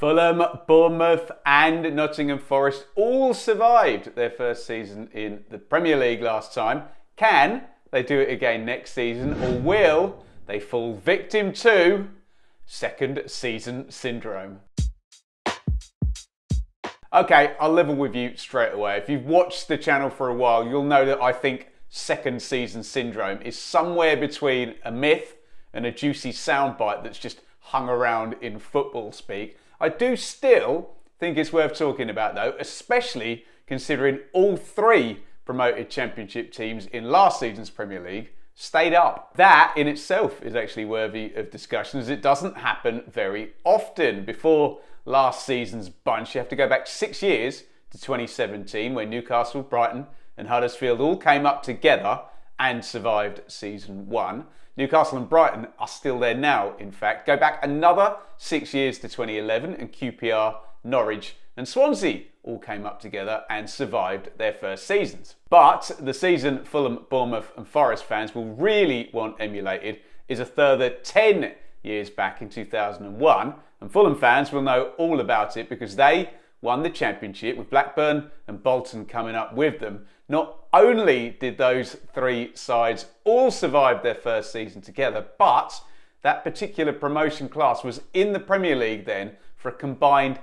Fulham, Bournemouth and Nottingham Forest all survived their first season in the Premier League last time. Can they do it again next season, or will they fall victim to second season syndrome? Okay, I'll level with you straight away. If you've watched the channel for a while, you'll know that I think second season syndrome is somewhere between a myth and a juicy soundbite that's just hung around in football speak. I do still think it's worth talking about though, especially considering all three promoted championship teams in last season's Premier League stayed up. That in itself is actually worthy of discussion, as it doesn't happen very often. Before last season's bunch, you have to go back 6 years to 2017, when Newcastle, Brighton and Huddersfield all came up together and survived season one. Newcastle and Brighton are still there now, in fact. Go back another 6 years to 2011 and QPR, Norwich and Swansea all came up together and survived their first seasons. But the season Fulham, Bournemouth and Forest fans will really want emulated is a further 10 years back in 2001, and Fulham fans will know all about it because they won the championship with Blackburn and Bolton coming up with them. Not only did those three sides all survive their first season together, but that particular promotion class was in the Premier League then for a combined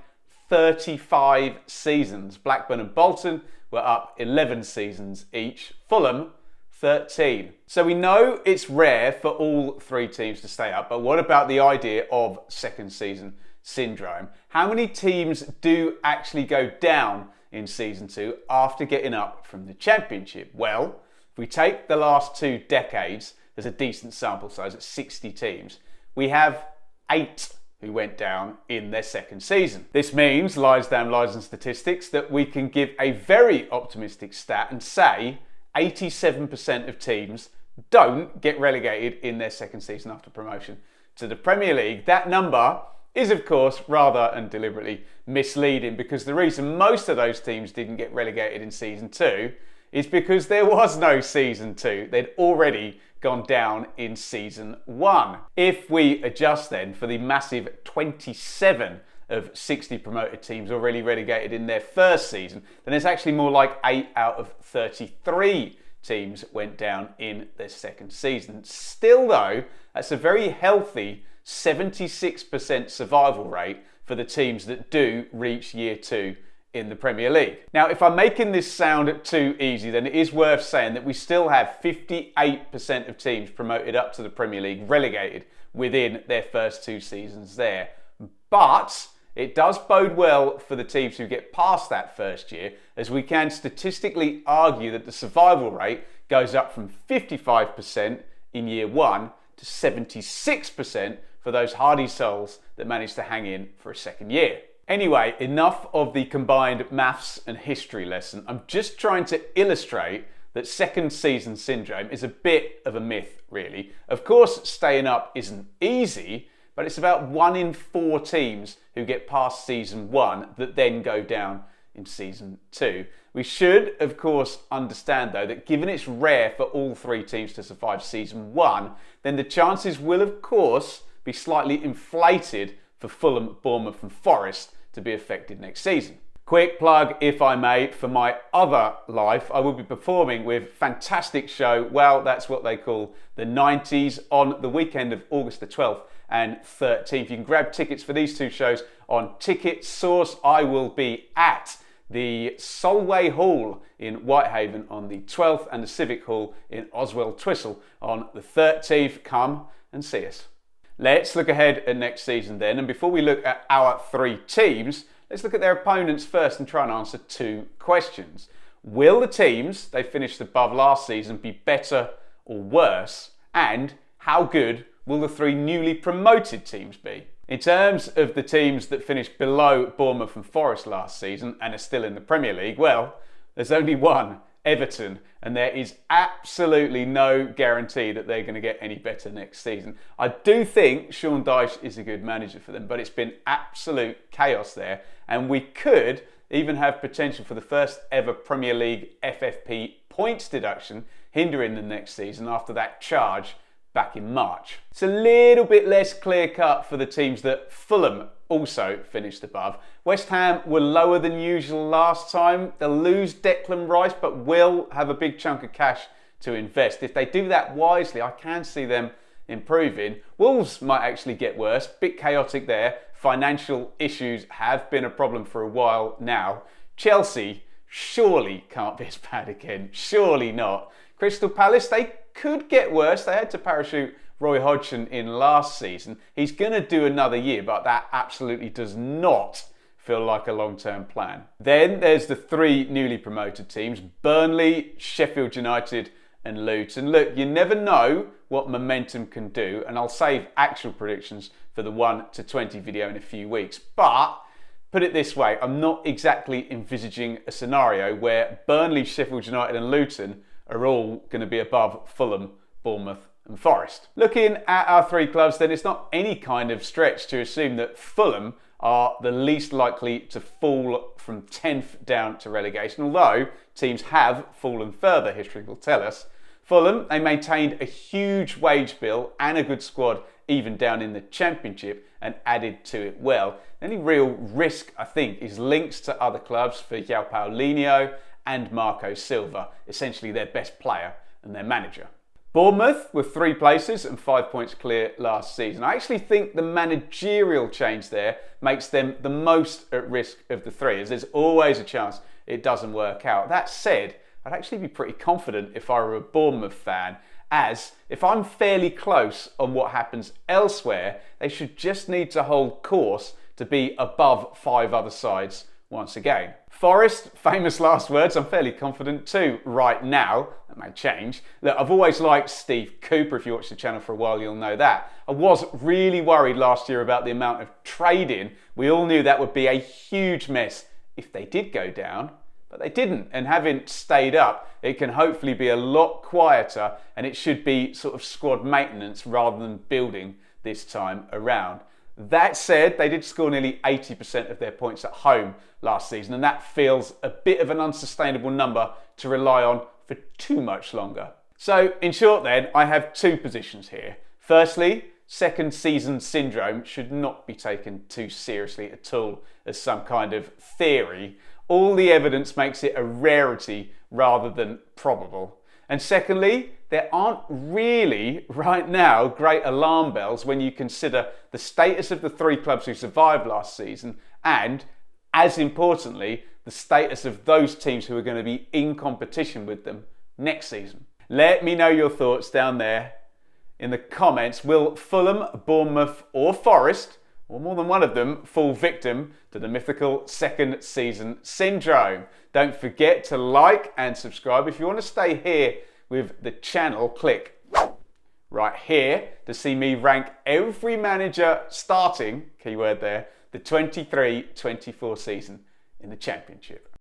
35 seasons. Blackburn and Bolton were up 11 seasons each, Fulham 13. So we know it's rare for all three teams to stay up, but what about the idea of second season syndrome? How many teams do actually go down in season two after getting up from the championship? Well, if we take the last 2 decades, there's a decent sample size at 60 teams. We have 8 who went down in their second season. This means, lies and statistics, that we can give a very optimistic stat and say 87% of teams don't get relegated in their second season after promotion to the Premier League. That number is of course rather and deliberately misleading, because the reason most of those teams didn't get relegated in season 2 is because there was no season 2. They'd already gone down in season 1. If we adjust then for the massive 27 of 60 promoted teams already relegated in their first season, then it's actually more like 8 out of 33 teams went down in their second season. Still though, that's a very healthy 76% survival rate for the teams that do reach year 2 in the Premier League. Now, if I'm making this sound too easy, then it is worth saying that we still have 58% of teams promoted up to the Premier League relegated within their first 2 seasons there. But it does bode well for the teams who get past that first year, as we can statistically argue that the survival rate goes up from 55% in year 1 to 76% for those hardy souls that manage to hang in for a second year. Anyway, enough of the combined maths and history lesson. I'm just trying to illustrate that second season syndrome is a bit of a myth, really. Of course, staying up isn't easy, but it's about 1 in 4 teams who get past season 1 that then go down in season 2. We should, of course, understand though that given it's rare for all 3 teams to survive season 1, then the chances will, of course, be slightly inflated for Fulham, Bournemouth and Forest to be affected next season. Quick plug, if I may, for my other life. I will be performing with fantastic show, well, that's what they call the 90s, on the weekend of August the 12th and 13th. You can grab tickets for these 2 shows on Ticket Source. I will be at the Solway Hall in Whitehaven on the 12th and the Civic Hall in Oswell Twistle on the 13th. Come and see us. Let's look ahead at next season then, and before we look at our 3 teams, let's look at their opponents first and try and answer 2 questions. Will the teams they finished above last season be better or worse? And how good will the 3 newly promoted teams be? In terms of the teams that finished below Bournemouth and Forest last season and are still in the Premier League, well, there's only one, Everton, and there is absolutely no guarantee that they're going to get any better next season. I do think Sean Dyche is a good manager for them, but it's been absolute chaos there, and we could even have potential for the first ever Premier League FFP points deduction hindering them next season after that charge back in March. It's a little bit less clear cut for the teams that Fulham also finished above. West Ham were lower than usual last time. They'll lose Declan Rice, but will have a big chunk of cash to invest. If they do that wisely, I can see them improving. Wolves might actually get worse. Bit chaotic there. Financial issues have been a problem for a while now. Chelsea surely can't be as bad again. Surely not. Crystal Palace, they could get worse. They had to parachute Roy Hodgson in last season. He's going to do another year, but that absolutely does not feel like a long-term plan. Then there's the three newly promoted teams, Burnley, Sheffield United and Luton. Look, you never know what momentum can do, and I'll save actual predictions for the 1 to 20 video in a few weeks. But put it this way, I'm not exactly envisaging a scenario where Burnley, Sheffield United and Luton are all going to be above Fulham, Bournemouth and Forest. Looking at our three clubs, then it's not any kind of stretch to assume that Fulham are the least likely to fall from 10th down to relegation, although teams have fallen further, history will tell us. Fulham, they maintained a huge wage bill and a good squad even down in the Championship and added to it well. The only real risk, I think, is links to other clubs for João Paulinho and Marco Silva, essentially their best player and their manager. Bournemouth were 3 places and 5 points clear last season. I actually think the managerial change there makes them the most at risk of the three, as there's always a chance it doesn't work out. That said, I'd actually be pretty confident if I were a Bournemouth fan, as if I'm fairly close on what happens elsewhere, they should just need to hold course to be above 5 other sides once again. Forest, famous last words, I'm fairly confident too right now. That may change. Look, I've always liked Steve Cooper. If you watch the channel for a while, you'll know that. I was really worried last year about the amount of trading. We all knew that would be a huge mess if they did go down, but they didn't. And having stayed up, it can hopefully be a lot quieter, and it should be sort of squad maintenance rather than building this time around. That said, they did score nearly 80% of their points at home last season, and that feels a bit of an unsustainable number to rely on for too much longer. So in short then, I have 2 positions here. Firstly, second season syndrome should not be taken too seriously at all as some kind of theory. All the evidence makes it a rarity rather than probable. And secondly, there aren't really, right now, great alarm bells when you consider the status of the 3 clubs who survived last season and, as importantly, the status of those teams who are going to be in competition with them next season. Let me know your thoughts down there in the comments. Will Fulham, Bournemouth or Forest, or more than one of them, fall victim to the mythical second season syndrome? Don't forget to like and subscribe. If you want to stay here with the channel, click right here to see me rank every manager starting, keyword there, the 23-24 season in the Championship.